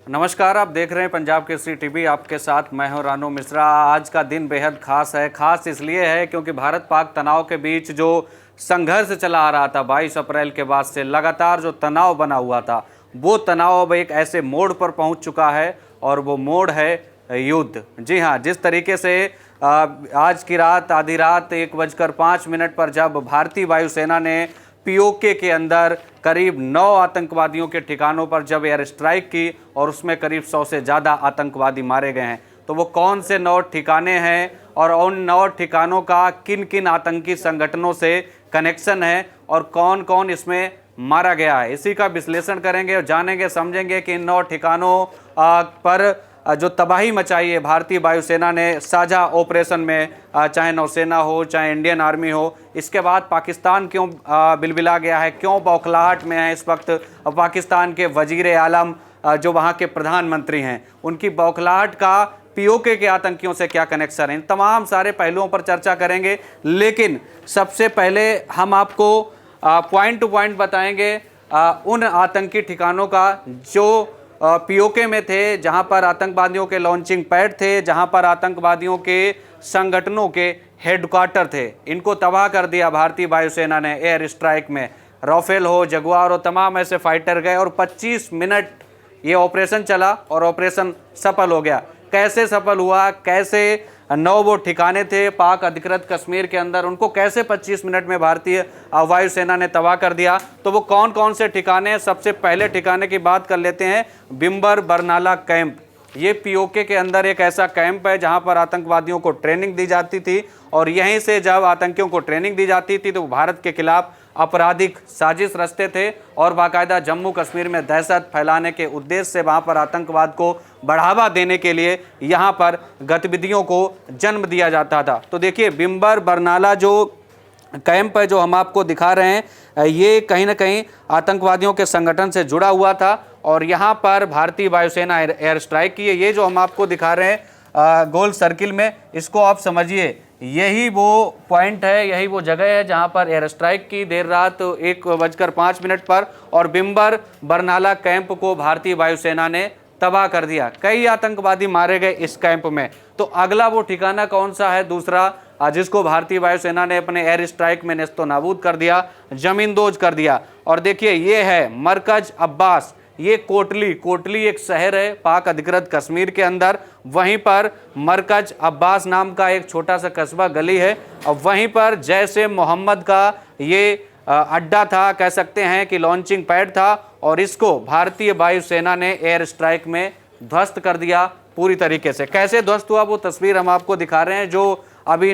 नमस्कार, आप देख रहे हैं पंजाब केसरी टीवी। आपके साथ मैं हूं रानू मिश्रा। आज का दिन बेहद खास है। खास इसलिए है क्योंकि भारत पाक तनाव के बीच जो संघर्ष चला आ रहा था 22 अप्रैल के बाद से लगातार जो तनाव बना हुआ था, वो तनाव अब एक ऐसे मोड़ पर पहुंच चुका है और वो मोड़ है युद्ध। जी हाँ, जिस तरीके से आज की रात आधी रात 1:05 पर जब भारतीय वायुसेना ने पीओके के अंदर करीब 9 आतंकवादियों के ठिकानों पर जब एयर स्ट्राइक की और उसमें करीब 100 से ज़्यादा आतंकवादी मारे गए हैं, तो वो कौन से 9 ठिकाने हैं और उन 9 ठिकानों का किन किन आतंकी संगठनों से कनेक्शन है और कौन कौन इसमें मारा गया है, इसी का विश्लेषण करेंगे और जानेंगे समझेंगे कि इन 9 ठिकानों पर जो तबाही मचाई है भारतीय वायुसेना ने साझा ऑपरेशन में, चाहे नौसेना हो चाहे इंडियन आर्मी हो। इसके बाद पाकिस्तान क्यों बिलबिला गया है, क्यों बौखलाहट में है इस वक्त पाकिस्तान के वजीर आलम जो वहाँ के प्रधानमंत्री हैं, उनकी बौखलाहट का पीओके के आतंकियों से क्या कनेक्शन है, इन तमाम सारे पहलुओं पर चर्चा करेंगे। लेकिन सबसे पहले हम आपको पॉइंट टू पॉइंट बताएंगे उन आतंकी ठिकानों का जो पीओके में थे, जहां पर आतंकवादियों के लॉन्चिंग पैड थे, जहां पर आतंकवादियों के संगठनों के हेडक्वार्टर थे। इनको तबाह कर दिया भारतीय वायुसेना ने एयर स्ट्राइक में। राफेल हो, जगुआर हो, तमाम ऐसे फाइटर गए और 25 मिनट ये ऑपरेशन चला और ऑपरेशन सफल हो गया। कैसे सफल हुआ, कैसे 9 वो ठिकाने थे पाक अधिकृत कश्मीर के अंदर, उनको कैसे 25 मिनट में भारतीय वायुसेना ने तबाह कर दिया, तो वो कौन कौन से ठिकाने। सबसे पहले ठिकाने की बात कर लेते हैं, बिम्बर बरनाला कैंप। ये पीओके के अंदर एक ऐसा कैंप है जहां पर आतंकवादियों को ट्रेनिंग दी जाती थी और यहीं से जब आतंकियों को ट्रेनिंग दी जाती थी तो भारत के खिलाफ आपराधिक साजिश रचते थे और बाकायदा जम्मू कश्मीर में दहशत फैलाने के उद्देश्य से वहां पर आतंकवाद को बढ़ावा देने के लिए यहां पर गतिविधियों को जन्म दिया जाता था। तो देखिए, बिम्बर बरनाला जो कैंप है जो हम आपको दिखा रहे हैं, ये कहीं ना कहीं आतंकवादियों के संगठन से जुड़ा हुआ था और यहाँ पर भारतीय वायुसेना एयर स्ट्राइक की है। ये जो हम आपको दिखा रहे हैं गोल सर्किल में, इसको आप समझिए, यही वो पॉइंट है, यही वो जगह है जहाँ पर एयर स्ट्राइक की देर रात 1:05 पर और बिम्बर बरनाला कैंप को भारतीय वायुसेना ने तबाह कर दिया। कई आतंकवादी मारे गए इस कैंप में। तो अगला वो ठिकाना कौन सा है दूसरा जिसको भारतीय वायुसेना ने अपने एयर स्ट्राइक में नेस्तो नाबूद कर दिया, जमींदोज कर दिया। और देखिए, ये है मरकज अब्बास। ये कोटली एक शहर है पाक अधिकृत कश्मीर के अंदर, वहीं पर मरकज अब्बास नाम का एक छोटा सा कस्बा गली है और वहीं पर जैसे मोहम्मद का ये अड्डा था, कह सकते हैं कि लॉन्चिंग पैड था और इसको भारतीय वायुसेना ने एयर स्ट्राइक में ध्वस्त कर दिया पूरी तरीके से। कैसे ध्वस्त हुआ वो तस्वीर हम आपको दिखा रहे हैं, जो अभी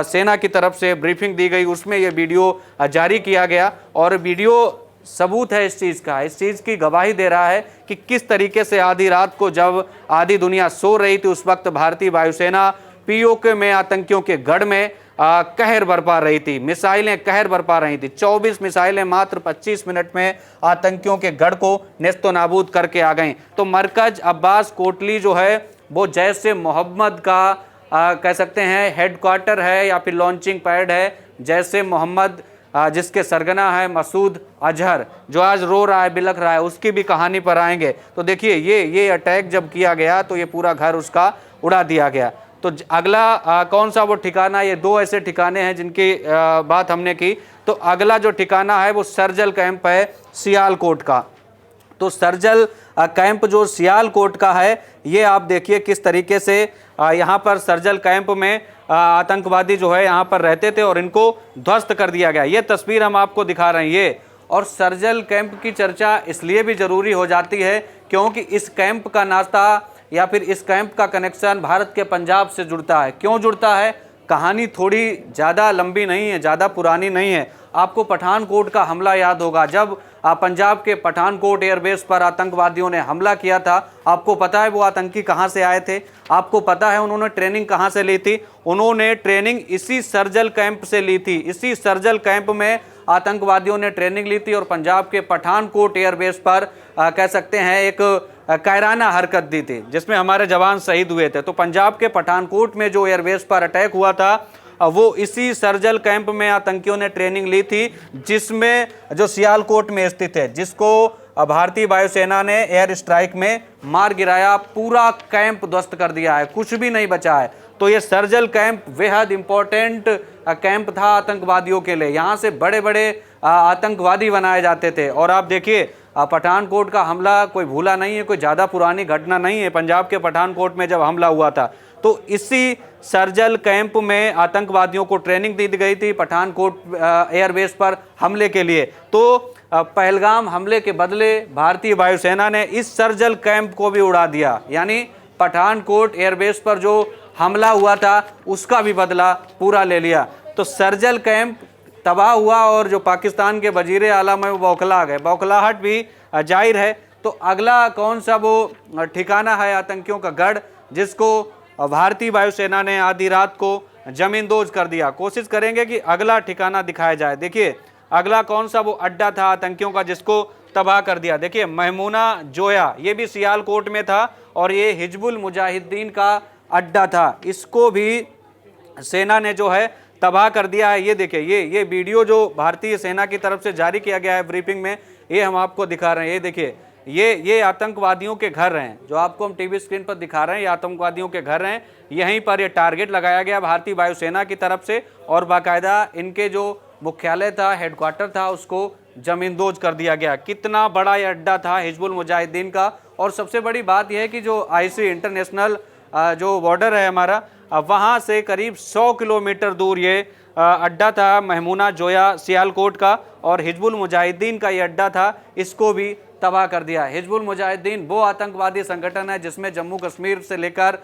सेना की तरफ से ब्रीफिंग दी गई उसमें ये वीडियो जारी किया गया और वीडियो सबूत है इस चीज़ की गवाही दे रहा है कि किस तरीके से आधी रात को जब आधी दुनिया सो रही थी उस वक्त भारतीय वायुसेना पीओके में आतंकियों के गढ़ में कहर बरपा रही थी, मिसाइलें कहर बरपा रही थी। 24 मिसाइलें मात्र 25 मिनट में आतंकियों के गढ़ को नेस्तो नाबूद करके आ गईं। तो मरकज अब्बास कोटली जो है वो जैसे मोहम्मद का कह सकते हैं हेडक्वार्टर है या फिर लॉन्चिंग पैड है। जैसे मोहम्मद जिसके सरगना है मसूद अजहर, जो आज रो रहा है, बिलख रहा है, उसकी भी कहानी पर आएंगे। तो देखिए, ये अटैक जब किया गया तो ये पूरा घर उसका उड़ा दिया गया। तो अगला कौन सा वो ठिकाना, ये 2 ऐसे ठिकाने हैं जिनकी बात हमने की। तो अगला जो ठिकाना है वो सर्जल कैंप है सियालकोट का। तो सर्जल कैंप जो सियालकोट का है, ये आप देखिए किस तरीके से यहाँ पर सर्जल कैंप में आतंकवादी जो है यहाँ पर रहते थे और इनको ध्वस्त कर दिया गया। ये तस्वीर हम आपको दिखा रहे हैं ये। और सर्जल कैंप की चर्चा इसलिए भी ज़रूरी हो जाती है क्योंकि इस कैंप का नाता या फिर इस कैंप का कनेक्शन भारत के पंजाब से जुड़ता है। क्यों जुड़ता है? कहानी थोड़ी ज़्यादा लंबी नहीं है, ज़्यादा पुरानी नहीं है। आपको पठानकोट का हमला याद होगा, जब पंजाब के पठानकोट एयरबेस पर आतंकवादियों ने हमला किया था। आपको पता है वो आतंकी कहां से आए थे? आपको पता है उन्होंने ट्रेनिंग कहां से ली थी? उन्होंने ट्रेनिंग इसी सर्जल कैंप से ली थी। इसी सर्जल कैंप में आतंकवादियों ने ट्रेनिंग ली थी और पंजाब के पठानकोट एयरबेस पर कह सकते हैं एक कायराना हरकत दी थी जिसमें हमारे जवान शहीद हुए थे। तो पंजाब के पठानकोट में जो एयरबेस पर अटैक हुआ था वो इसी सर्जल कैंप में आतंकियों ने ट्रेनिंग ली थी, जिसमें जो सियालकोट में स्थित है, जिसको भारतीय वायुसेना ने एयर स्ट्राइक में मार गिराया, पूरा कैंप ध्वस्त कर दिया है, कुछ भी नहीं बचा है। तो ये सर्जिकल कैंप बेहद इंपॉर्टेंट कैंप था आतंकवादियों के लिए। यहाँ से बड़े बड़े आतंकवादी बनाए जाते थे। और आप देखिए पठानकोट का हमला कोई भूला नहीं है, कोई ज़्यादा पुरानी घटना नहीं है। पंजाब के पठानकोट में जब हमला हुआ था तो इसी सर्जिकल कैंप में आतंकवादियों को ट्रेनिंग दी गई थी पठानकोट एयरबेस पर हमले के लिए। तो पहलगाम हमले के बदले भारतीय वायुसेना ने इस सर्जिकल कैंप को भी उड़ा दिया, यानी पठानकोट एयरबेस पर जो हमला हुआ था उसका भी बदला पूरा ले लिया। तो सर्जिकल कैंप तबाह हुआ और जो पाकिस्तान के वजीर आलम है वो बौखला गए। बौखलाहट भी जाहिर है। तो अगला कौन सा वो ठिकाना है आतंकियों का गढ़ जिसको भारतीय वायुसेना ने आधी रात को जमींदोज कर दिया। कोशिश करेंगे कि अगला ठिकाना दिखाया जाए। देखिए अगला कौन सा वो अड्डा था आतंकियों का जिसको तबाह कर दिया। देखिए महमूना जोया, ये भी सियालकोट में था और ये हिजबुल मुजाहिदीन का अड्डा था, इसको भी सेना ने जो है तबाह कर दिया है। ये देखिए ये वीडियो जो भारतीय सेना की तरफ से जारी किया गया है ब्रीफिंग में, ये हम आपको दिखा रहे हैं। ये देखिए ये आतंकवादियों के घर हैं, जो आपको हम टीवी स्क्रीन पर दिखा रहे हैं, ये आतंकवादियों के घर हैं। यहीं पर ये टारगेट लगाया गया भारतीय वायुसेना की तरफ से और बाकायदा इनके जो मुख्यालय था, हेडक्वार्टर था, उसको जमींदोज कर दिया गया। कितना बड़ा ये अड्डा था हिजबुल मुजाहिदीन का। और सबसे बड़ी बात यह है कि जो आईसी इंटरनेशनल जो बॉर्डर है हमारा, वहाँ से करीब 100 किलोमीटर दूर ये अड्डा था महमूना जोया सियालकोट का, और हिजबुल मुजाहिदीन का ये अड्डा था, इसको भी तबाह कर दिया। हिजबुल मुजाहिदीन वो आतंकवादी संगठन है जिसमें जम्मू कश्मीर से लेकर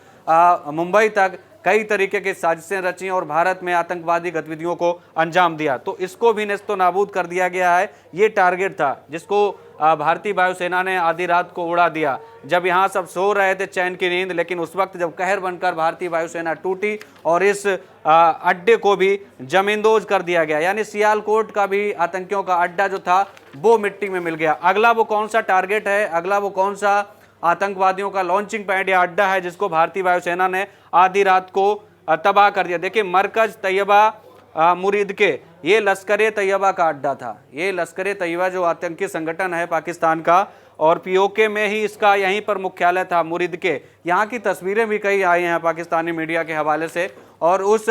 मुंबई तक कई तरीके की साजिशें रची और भारत में आतंकवादी गतिविधियों को अंजाम दिया। तो इसको भी नेस्तो नाबूद कर दिया गया है। ये टारगेट था जिसको भारतीय वायुसेना ने आधी रात को उड़ा दिया, जब यहाँ सब सो रहे थे चैन की नींद। लेकिन उस वक्त जब कहर बनकर भारतीय वायुसेना टूटी और इस अड्डे को भी जमींदोज कर दिया गया, यानी सियालकोट का भी आतंकियों का अड्डा जो था वो मिट्टी में मिल गया। अगला वो कौन सा टारगेट है, अगला वो कौन सा आतंकवादियों का लॉन्चिंग पैड या अड्डा है जिसको भारतीय वायुसेना ने आधी रात को तबाह कर दिया। देखिए मरकज तैयबा मुरीद के, ये लश्कर तैयबा का अड्डा था। ये लश्कर तैयबा जो आतंकी संगठन है पाकिस्तान का, और पीओके में ही इसका यहीं पर मुख्यालय था मुरीद के। यहाँ की तस्वीरें भी कई आई हैं पाकिस्तानी मीडिया के हवाले से, और उस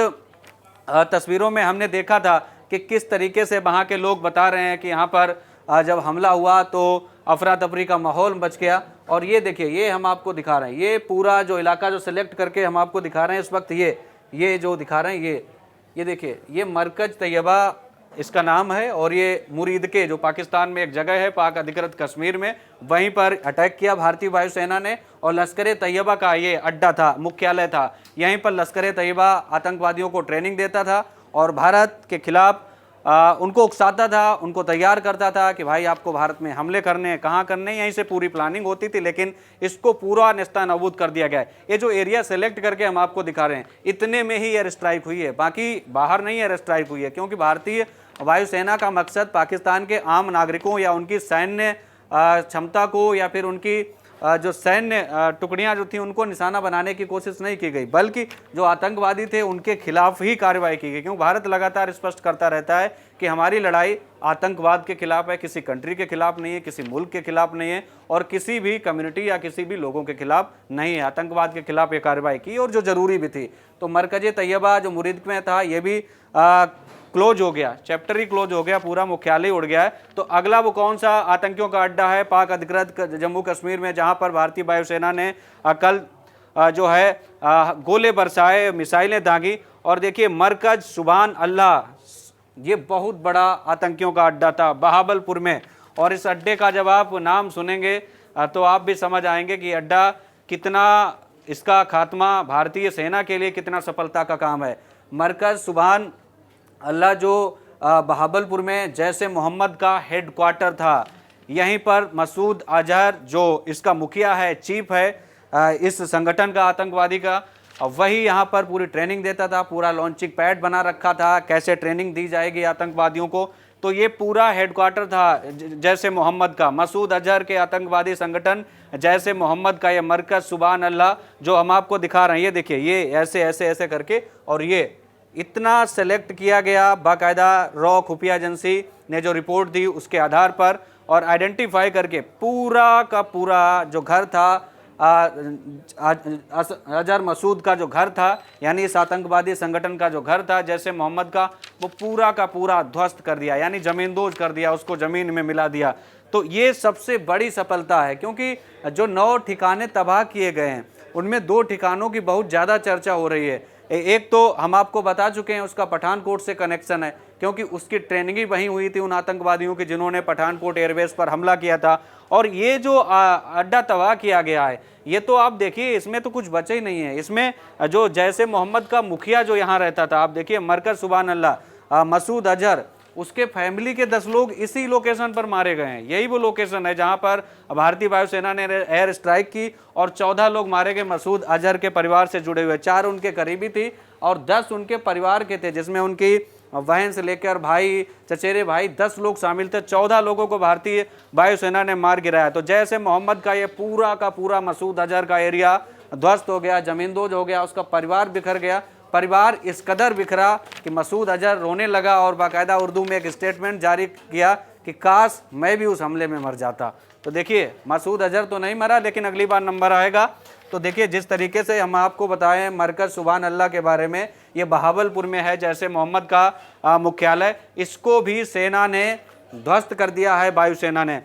तस्वीरों में हमने देखा था कि किस तरीके से वहाँ के लोग बता रहे हैं कि यहाँ पर जब हमला हुआ तो अफरा तफरी का माहौल बच गया। और ये देखिए ये हम आपको दिखा रहे हैं, ये पूरा जो इलाका जो सिलेक्ट करके हम आपको दिखा रहे हैं इस वक्त, ये जो दिखा रहे हैं ये देखिए ये मरकज तैयबा इसका नाम है, और ये मुरीद के जो पाकिस्तान में एक जगह है पाक अधिकृत कश्मीर में, वहीं पर अटैक किया भारतीय वायुसेना ने। और लश्कर तैयबा का ये अड्डा था, मुख्यालय था, यहीं पर लश्कर तैयबा आतंकवादियों को ट्रेनिंग देता था और भारत के खिलाफ उनको उकसाता था, उनको तैयार करता था कि भाई आपको भारत में हमले करने हैं, कहाँ करने हैं, यहीं से पूरी प्लानिंग होती थी। लेकिन इसको पूरा नेस्तनाबूद कर दिया गया है। ये जो एरिया सेलेक्ट करके हम आपको दिखा रहे हैं, इतने में ही एयर स्ट्राइक हुई है, बाकी बाहर नहीं एयर स्ट्राइक हुई है, क्योंकि भारतीय वायुसेना का मकसद पाकिस्तान के आम नागरिकों या उनकी सैन्य क्षमता को या फिर उनकी जो सैन्य टुकड़ियां जो थी उनको निशाना बनाने की कोशिश नहीं की गई, बल्कि जो आतंकवादी थे उनके खिलाफ ही कार्रवाई की गई। क्योंकि भारत लगातार स्पष्ट करता रहता है कि हमारी लड़ाई आतंकवाद के खिलाफ है, किसी कंट्री के खिलाफ नहीं है, किसी मुल्क के खिलाफ नहीं है, और किसी भी कम्युनिटी या किसी भी लोगों के खिलाफ नहीं है। आतंकवाद के खिलाफ ये कार्रवाई की और जो जरूरी भी थी। तो मरकज तैयबा जो मुरीद में था ये भी क्लोज हो गया, चैप्टर ही क्लोज हो गया, पूरा मुख्यालय उड़ गया है। तो अगला वो कौन सा आतंकियों का अड्डा है पाक अधिकृत जम्मू कश्मीर में, जहां पर भारतीय वायुसेना ने कल जो है गोले बरसाए, मिसाइलें दागी। और देखिए मरकज सुभान अल्लाह, ये बहुत बड़ा आतंकियों का अड्डा था बहावलपुर में। और इस अड्डे का जब आप नाम सुनेंगे तो आप भी समझ आएंगे कि अड्डा कितना, इसका खात्मा भारतीय सेना के लिए कितना सफलता का काम है। मरकज सुभान अल्लाह जो बहावलपुर में जैसे मोहम्मद का हेडक्वार्टर था, यहीं पर मसूद अजहर जो इसका मुखिया है, चीफ है इस संगठन का, आतंकवादी का, वही यहाँ पर पूरी ट्रेनिंग देता था। पूरा लॉन्चिंग पैड बना रखा था, कैसे ट्रेनिंग दी जाएगी आतंकवादियों को। तो ये पूरा हेडक्वार्टर था जैसे मोहम्मद का, मसूद अजहर के आतंकवादी संगठन जैसे मोहम्मद का ये मरकज सुभान अल्लाह जो हम आपको दिखा रहे हैं। ये देखिए ये ऐसे ऐसे ऐसे करके, और ये इतना सेलेक्ट किया गया बाकायदा रॉ खुफिया एजेंसी ने जो रिपोर्ट दी उसके आधार पर, और आइडेंटिफाई करके पूरा का पूरा जो घर था अजहर मसूद का जो घर था, यानी इस आतंकवादी संगठन का जो घर था जैसे मोहम्मद का, वो पूरा का पूरा ध्वस्त कर दिया, यानी जमींदोज कर दिया, उसको ज़मीन में मिला दिया। तो ये सबसे बड़ी सफलता है, क्योंकि जो 9 ठिकाने तबाह किए गए हैं उनमें 2 ठिकानों की बहुत ज़्यादा चर्चा हो रही है। एक तो हम आपको बता चुके हैं उसका पठानकोट से कनेक्शन है, क्योंकि उसकी ट्रेनिंग ही वहीं हुई थी उन आतंकवादियों की जिन्होंने पठानकोट एयरबेस पर हमला किया था। और ये जो अड्डा तबाह किया गया है, ये तो आप देखिए इसमें तो कुछ बचे ही नहीं है। इसमें जो जैसे मोहम्मद का मुखिया जो यहाँ रहता था, आप देखिए मरकज सुभान अल्लाह, मसूद अजहर, उसके फैमिली के 10 लोग इसी लोकेशन पर मारे गए हैं। यही वो लोकेशन है जहां पर भारतीय वायुसेना ने एयर स्ट्राइक की और 14 लोग मारे गए मसूद अजहर के परिवार से जुड़े हुए। 4 उनके करीबी थी और 10 उनके परिवार के थे, जिसमें उनकी बहन से लेकर भाई, चचेरे भाई 10 लोग शामिल थे। 14 लोगों को भारतीय वायुसेना ने मार गिराया। तो जैसे मोहम्मद का ये पूरा का पूरा मसूद अजहर का एरिया ध्वस्त हो गया, जमींदोज हो गया, उसका परिवार बिखर गया। परिवार इस कदर बिखरा कि मसूद अजहर रोने लगा और बाकायदा उर्दू में एक स्टेटमेंट जारी किया कि काश मैं भी उस हमले में मर जाता। तो देखिए मसूद अजहर तो नहीं मरा, लेकिन अगली बार नंबर आएगा। तो देखिए जिस तरीके से हम आपको बताएं मरकज सुभान अल्लाह के बारे में, ये बहावलपुर में है, जैसे मोहम्मद का मुख्यालय, इसको भी सेना ने ध्वस्त कर दिया है, वायुसेना ने।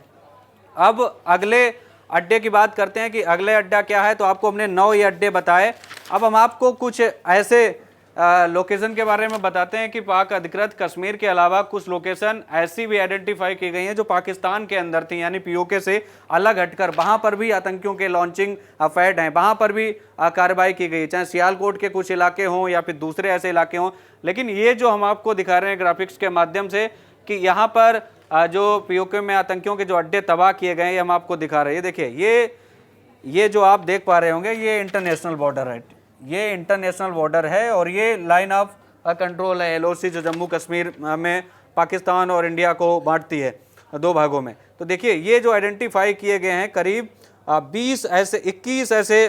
अब अगले अड्डे की बात करते हैं कि अगले अड्डा क्या है। तो आपको हमने 9 ये अड्डे बताए। अब हम आपको कुछ ऐसे लोकेशन के बारे में बताते हैं कि पाक अधिकृत कश्मीर के अलावा कुछ लोकेशन ऐसी भी आइडेंटिफाई की गई हैं जो पाकिस्तान के अंदर थी, यानी पीओके से अलग हटकर। वहां पर भी आतंकियों के लॉन्चिंग पैड हैं, वहां पर भी कार्रवाई की गई, चाहे सियालकोट के कुछ इलाके हों या फिर दूसरे ऐसे इलाके हों। लेकिन ये जो हम आपको दिखा रहे हैं ग्राफिक्स के माध्यम से कि यहाँ पर जो पीओके में आतंकियों के जो अड्डे तबाह किए गए, ये हम आपको दिखा रहे हैं। देखिए ये जो आप देख पा रहे होंगे, ये इंटरनेशनल बॉर्डर है, ये इंटरनेशनल बॉर्डर है और ये लाइन ऑफ कंट्रोल है, LOC, जो जम्मू कश्मीर में पाकिस्तान और इंडिया को बांटती है 2 भागों में। तो देखिए ये जो आइडेंटिफाई किए गए हैं करीब 21 ऐसे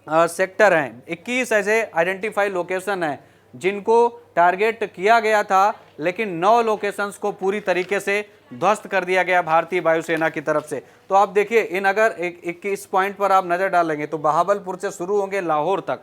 सेक्टर हैं, 21 ऐसे आइडेंटिफाई लोकेशन हैं जिनको टारगेट किया गया था, लेकिन 9 लोकेशंस को पूरी तरीके से ध्वस्त कर दिया गया भारतीय वायुसेना की तरफ से। तो आप देखिए इन अगर 21 पॉइंट पर आप नज़र डालेंगे तो बहावलपुर से शुरू होंगे लाहौर तक,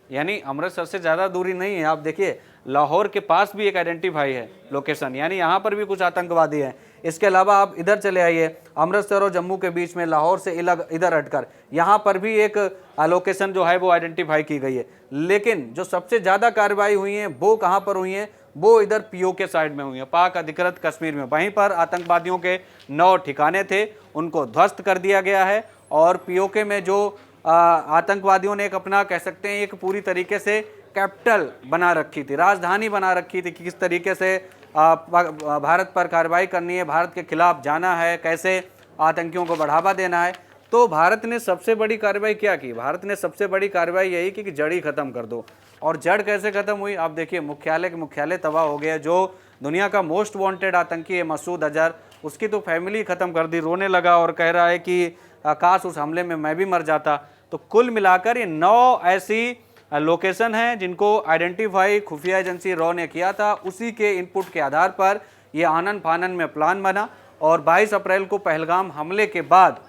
यानी अमृतसर से ज़्यादा दूरी नहीं है। आप देखिए लाहौर के पास भी एक आइडेंटिफाई है लोकेशन, यानी यहाँ पर भी कुछ आतंकवादी हैं। इसके अलावा आप इधर चले आइए, अमृतसर और जम्मू के बीच में लाहौर से इधर हटकर यहाँ पर भी एक लोकेशन जो है वो आइडेंटिफाई की गई है। लेकिन जो सबसे ज़्यादा कार्रवाई हुई है वो कहाँ पर हुई हैं, वो इधर पीओके साइड में हुई है, पाक अधिकृत कश्मीर में। वहीं पर आतंकवादियों के 9 ठिकाने थे, उनको ध्वस्त कर दिया गया है। और पीओके में जो आतंकवादियों ने एक अपना कह सकते हैं एक पूरी तरीके से कैपिटल बना रखी थी, राजधानी बना रखी थी कि किस तरीके से भारत पर कार्रवाई करनी है, भारत के खिलाफ जाना है, कैसे आतंकियों को बढ़ावा देना है। तो भारत ने सबसे बड़ी कार्रवाई क्या की? भारत ने सबसे बड़ी कार्रवाई यही की कि जड़ ही खत्म कर दो। और जड़ कैसे खत्म हुई? आप देखिए मुख्यालय तबाह हो गया। जो दुनिया का मोस्ट वांटेड आतंकी है मसूद अजहर, उसकी तो फैमिली खत्म कर दी, रोने लगा और कह रहा है कि काश उस हमले में मैं भी मर जाता। तो कुल मिलाकर ये 9 ऐसी लोकेशन हैं जिनको आइडेंटिफाई खुफिया एजेंसी रॉ ने किया था। उसी के इनपुट के आधार पर ये आनन फानन में प्लान बना और 22 अप्रैल को पहलगाम हमले के बाद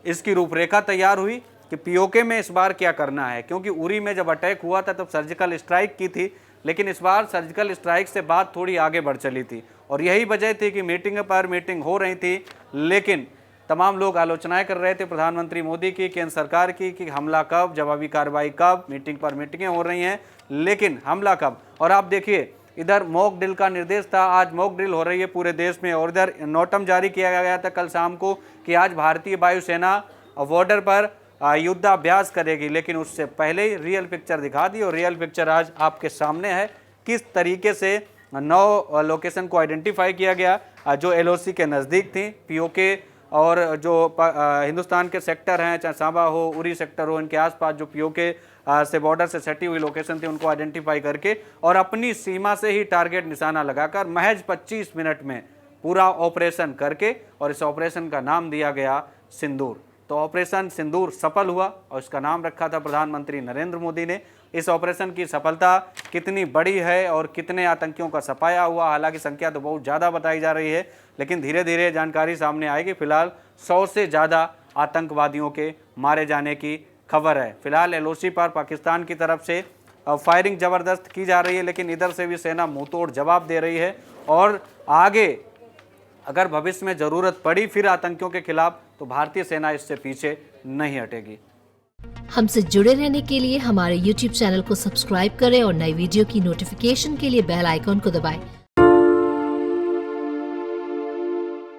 इसकी रूपरेखा तैयार हुई कि पीओके में इस बार क्या करना है। क्योंकि उरी में जब अटैक हुआ था तब सर्जिकल स्ट्राइक की थी, लेकिन इस बार सर्जिकल स्ट्राइक से बात थोड़ी आगे बढ़ चली थी। और यही वजह थी कि मीटिंग पर मीटिंग हो रही थी, लेकिन तमाम लोग आलोचनाएं कर रहे थे प्रधानमंत्री मोदी की, केंद्र सरकार की, कि हमला कब, जवाबी कार्रवाई कब, मीटिंग पर मीटिंगें हो रही हैं, लेकिन हमला कब। और आप देखिए इधर मॉक ड्रिल का निर्देश था, आज मॉक ड्रिल हो रही है पूरे देश में। और इधर नोटम जारी किया गया था कल शाम को कि आज भारतीय वायुसेना बॉर्डर पर युद्धाभ्यास करेगी, लेकिन उससे पहले ही रियल पिक्चर दिखा दी। और रियल पिक्चर आज आपके सामने है, किस तरीके से 9 लोकेशन को आइडेंटिफाई किया गया जो LOC के नज़दीक थी, पीओके और जो हिंदुस्तान के सेक्टर हैं, चाहे सांबा हो, उरी सेक्टर हो, इनके आसपास जो पीओके से बॉर्डर से सटी हुई लोकेशन थी उनको आइडेंटिफाई करके और अपनी सीमा से ही टारगेट निशाना लगाकर महज 25 मिनट में पूरा ऑपरेशन करके, और इस ऑपरेशन का नाम दिया गया सिंदूर। तो ऑपरेशन सिंदूर सफल हुआ और इसका नाम रखा था प्रधानमंत्री नरेंद्र मोदी ने। इस ऑपरेशन की सफलता कितनी बड़ी है और कितने आतंकियों का सफाया हुआ, हालांकि संख्या तो बहुत ज़्यादा बताई जा रही है, लेकिन धीरे धीरे जानकारी सामने आएगी। फिलहाल 100 से ज़्यादा आतंकवादियों के मारे जाने की खबर है। फिलहाल LOC पर पाकिस्तान की तरफ से फायरिंग ज़बरदस्त की जा रही है, लेकिन इधर से भी सेना मुंहतोड़ जवाब दे रही है और आगे अगर भविष्य में ज़रूरत पड़ी फिर आतंकियों के खिलाफ तो भारतीय सेना इससे पीछे नहीं हटेगी। हमसे जुड़े रहने के लिए हमारे YouTube चैनल को सब्सक्राइब करें और नई वीडियो की नोटिफिकेशन के लिए बेल आइकॉन को दबाएं।